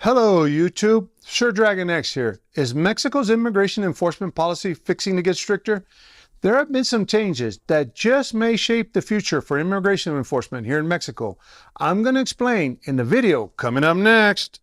Hello, YouTube. Sir Dragon X here. Is Mexico's immigration enforcement policy fixing to get stricter? There have been some changes that just may shape the future for immigration enforcement here in Mexico. I'm going to explain in the video coming up next.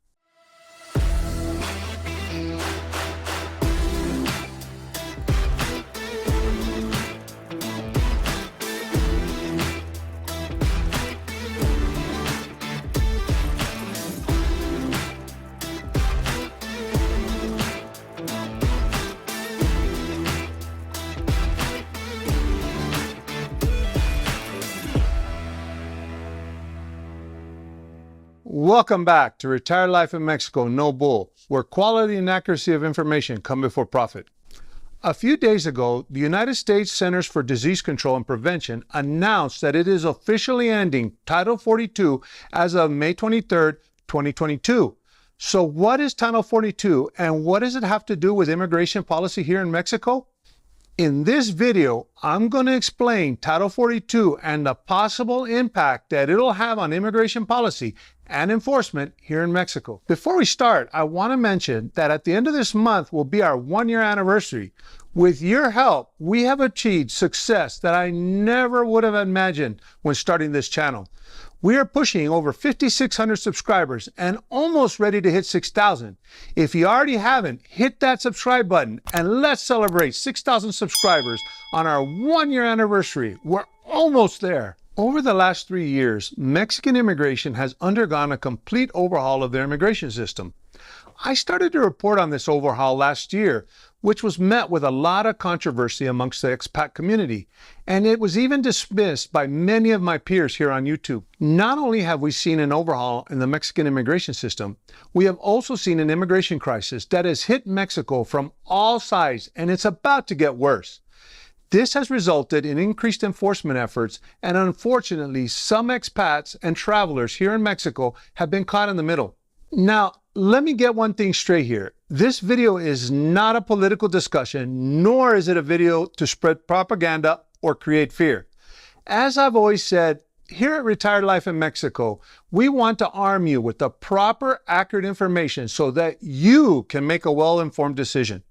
Welcome back to Retired Life in Mexico, No Bull, where quality and accuracy of information come before profit. A few days ago, the United States Centers for Disease Control and Prevention announced that it is officially ending Title 42 as of May 23, 2022. So what is Title 42 and what does it have to do with immigration policy here in Mexico? In this video, I'm going to explain Title 42 and the possible impact that it'll have on immigration policy and enforcement here in Mexico. Before we start, I want to mention that at the end of this month will be our 1-year anniversary. With your help, we have achieved success that I never would have imagined when starting this channel. We are pushing over 5,600 subscribers and almost ready to hit 6,000. If you already haven't, hit that subscribe button and let's celebrate 6,000 subscribers on our 1-year anniversary. We're almost there. Over the last 3 years, Mexican immigration has undergone a complete overhaul of their immigration system. I started to report on this overhaul last year, which was met with a lot of controversy amongst the expat community, and it was even dismissed by many of my peers here on YouTube. Not only have we seen an overhaul in the Mexican immigration system, we have also seen an immigration crisis that has hit Mexico from all sides, and it's about to get worse. This has resulted in increased enforcement efforts, and unfortunately, some expats and travelers here in Mexico have been caught in the middle. Now, let me get one thing straight here. This video is not a political discussion, nor is it a video to spread propaganda or create fear. As I've always said, here at Retired Life in Mexico, we want to arm you with the proper, accurate information so that you can make a well-informed decision.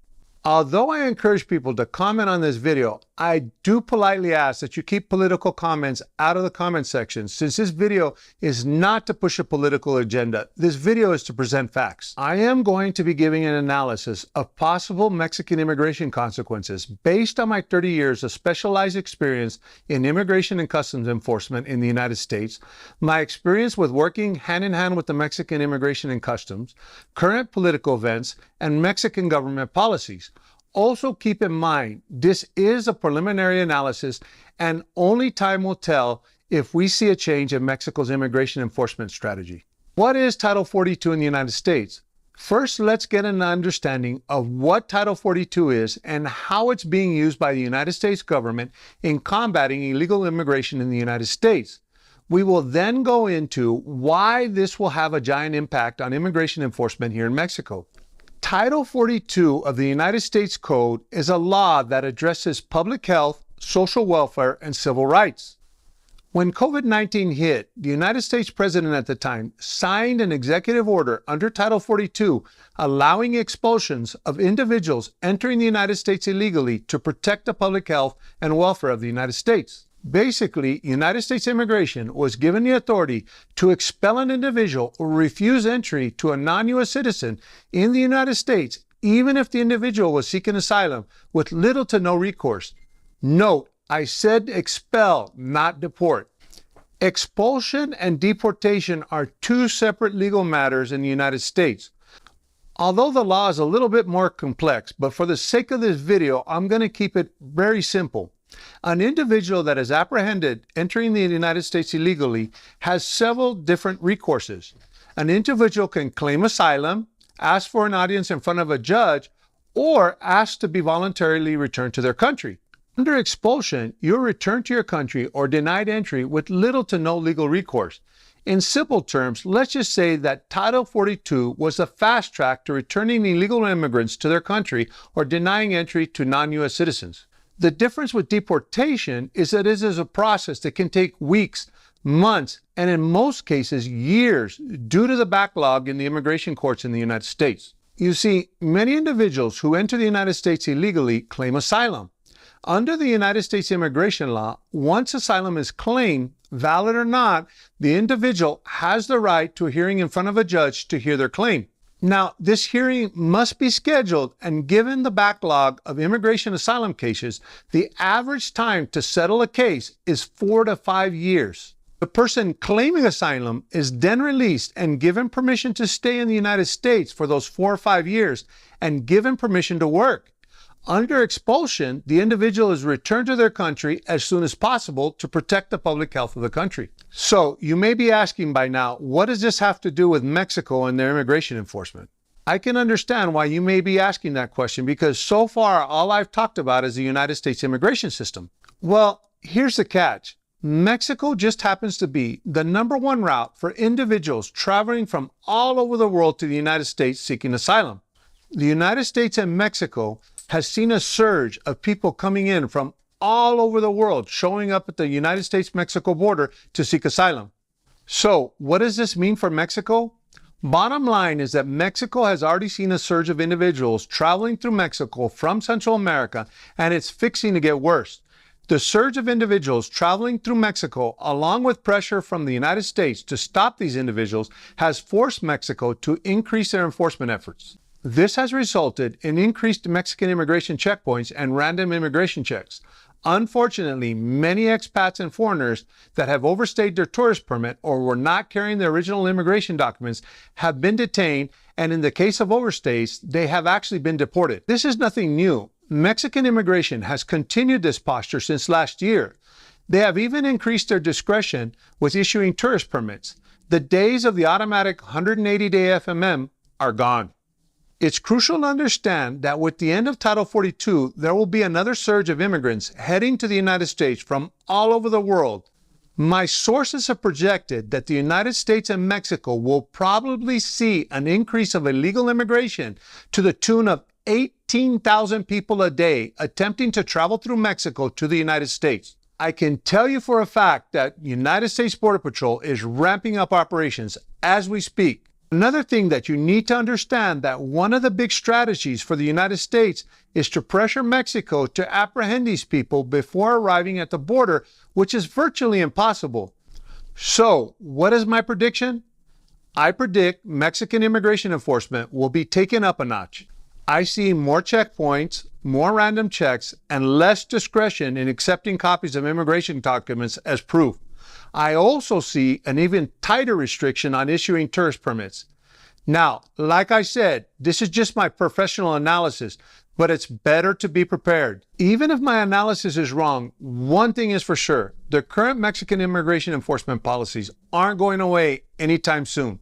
Although I encourage people to comment on this video, I do politely ask that you keep political comments out of the comment section, since this video is not to push a political agenda. This video is to present facts. I am going to be giving an analysis of possible Mexican immigration consequences based on my 30 years of specialized experience in immigration and customs enforcement in the United States, my experience with working hand in hand with the Mexican immigration and customs, current political events, and Mexican government policies. Also keep in mind, this is a preliminary analysis and only time will tell if we see a change in Mexico's immigration enforcement strategy. What is Title 42 in the United States? First, let's get an understanding of what Title 42 is and how it's being used by the United States government in combating illegal immigration in the United States. We will then go into why this will have a giant impact on immigration enforcement here in Mexico. Title 42 of the United States Code is a law that addresses public health, social welfare, and civil rights. When COVID-19 hit, the United States President at the time signed an executive order under Title 42 allowing expulsions of individuals entering the United States illegally to protect the public health and welfare of the United States. Basically, United States immigration was given the authority to expel an individual or refuse entry to a non-U.S. citizen in the United States, even if the individual was seeking asylum, with little to no recourse. Note, I said expel, not deport. Expulsion and deportation are two separate legal matters in the United States. Although the law is a little bit more complex, but for the sake of this video, I'm going to keep it very simple. An individual that is apprehended entering the United States illegally has several different recourses. An individual can claim asylum, ask for an audience in front of a judge, or ask to be voluntarily returned to their country. Under expulsion, you're returned to your country or denied entry with little to no legal recourse. In simple terms, let's just say that Title 42 was a fast track to returning illegal immigrants to their country or denying entry to non-U.S. citizens. The difference with deportation is that it is a process that can take weeks, months, and in most cases, years, due to the backlog in the immigration courts in the United States. You see, many individuals who enter the United States illegally claim asylum. Under the United States immigration law, once asylum is claimed, valid or not, the individual has the right to a hearing in front of a judge to hear their claim. Now, this hearing must be scheduled, and given the backlog of immigration asylum cases, the average time to settle a case is 4 to 5 years. The person claiming asylum is then released and given permission to stay in the United States for those 4 or 5 years and given permission to work. Under expulsion, the individual is returned to their country as soon as possible to protect the public health of the country. So you may be asking by now, what does this have to do with Mexico and their immigration enforcement? I can understand why you may be asking that question, because so far all I've talked about is the United States immigration system. Well, here's the catch. Mexico just happens to be the #1 route for individuals traveling from all over the world to the United States seeking asylum. The United States and Mexico has seen a surge of people coming in from all over the world, showing up at the United States-Mexico border to seek asylum. So what does this mean for Mexico? Bottom line is that Mexico has already seen a surge of individuals traveling through Mexico from Central America, and it's fixing to get worse. The surge of individuals traveling through Mexico, along with pressure from the United States to stop these individuals, has forced Mexico to increase their enforcement efforts. This has resulted in increased Mexican immigration checkpoints and random immigration checks. Unfortunately, many expats and foreigners that have overstayed their tourist permit or were not carrying their original immigration documents have been detained, and in the case of overstays, they have actually been deported. This is nothing new. Mexican immigration has continued this posture since last year. They have even increased their discretion with issuing tourist permits. The days of the automatic 180-day FMM are gone. It's crucial to understand that with the end of Title 42, there will be another surge of immigrants heading to the United States from all over the world. My sources have projected that the United States and Mexico will probably see an increase of illegal immigration to the tune of 18,000 people a day attempting to travel through Mexico to the United States. I can tell you for a fact that United States Border Patrol is ramping up operations as we speak. Another thing that you need to understand, that one of the big strategies for the United States is to pressure Mexico to apprehend these people before arriving at the border, which is virtually impossible. So, what is my prediction? I predict Mexican immigration enforcement will be taken up a notch. I see more checkpoints, more random checks, and less discretion in accepting copies of immigration documents as proof. I also see an even tighter restriction on issuing tourist permits. Now, like I said, this is just my professional analysis, but it's better to be prepared. Even if my analysis is wrong, one thing is for sure: the current Mexican immigration enforcement policies aren't going away anytime soon.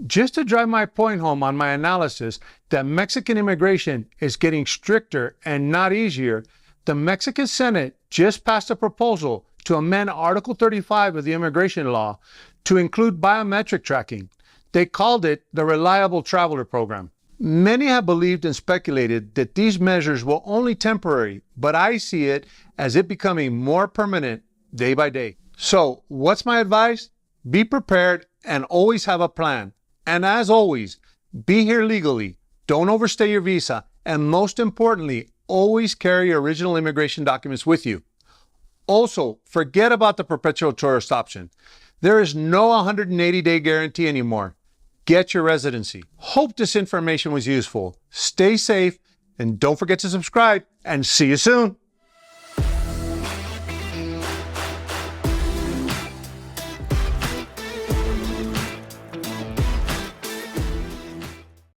Just to drive my point home on my analysis that Mexican immigration is getting stricter and not easier, the Mexican Senate just passed a proposal to amend Article 35 of the immigration law to include biometric tracking. They called it the Reliable Traveler Program. Many have believed and speculated that these measures were only temporary, but I see it as it becoming more permanent day by day. So, what's my advice? Be prepared and always have a plan. And as always, be here legally, don't overstay your visa, and most importantly, always carry your original immigration documents with you. Also, forget about the perpetual tourist option. There is no 180-day guarantee anymore. Get your residency. Hope this information was useful. Stay safe, and don't forget to subscribe, and see you soon.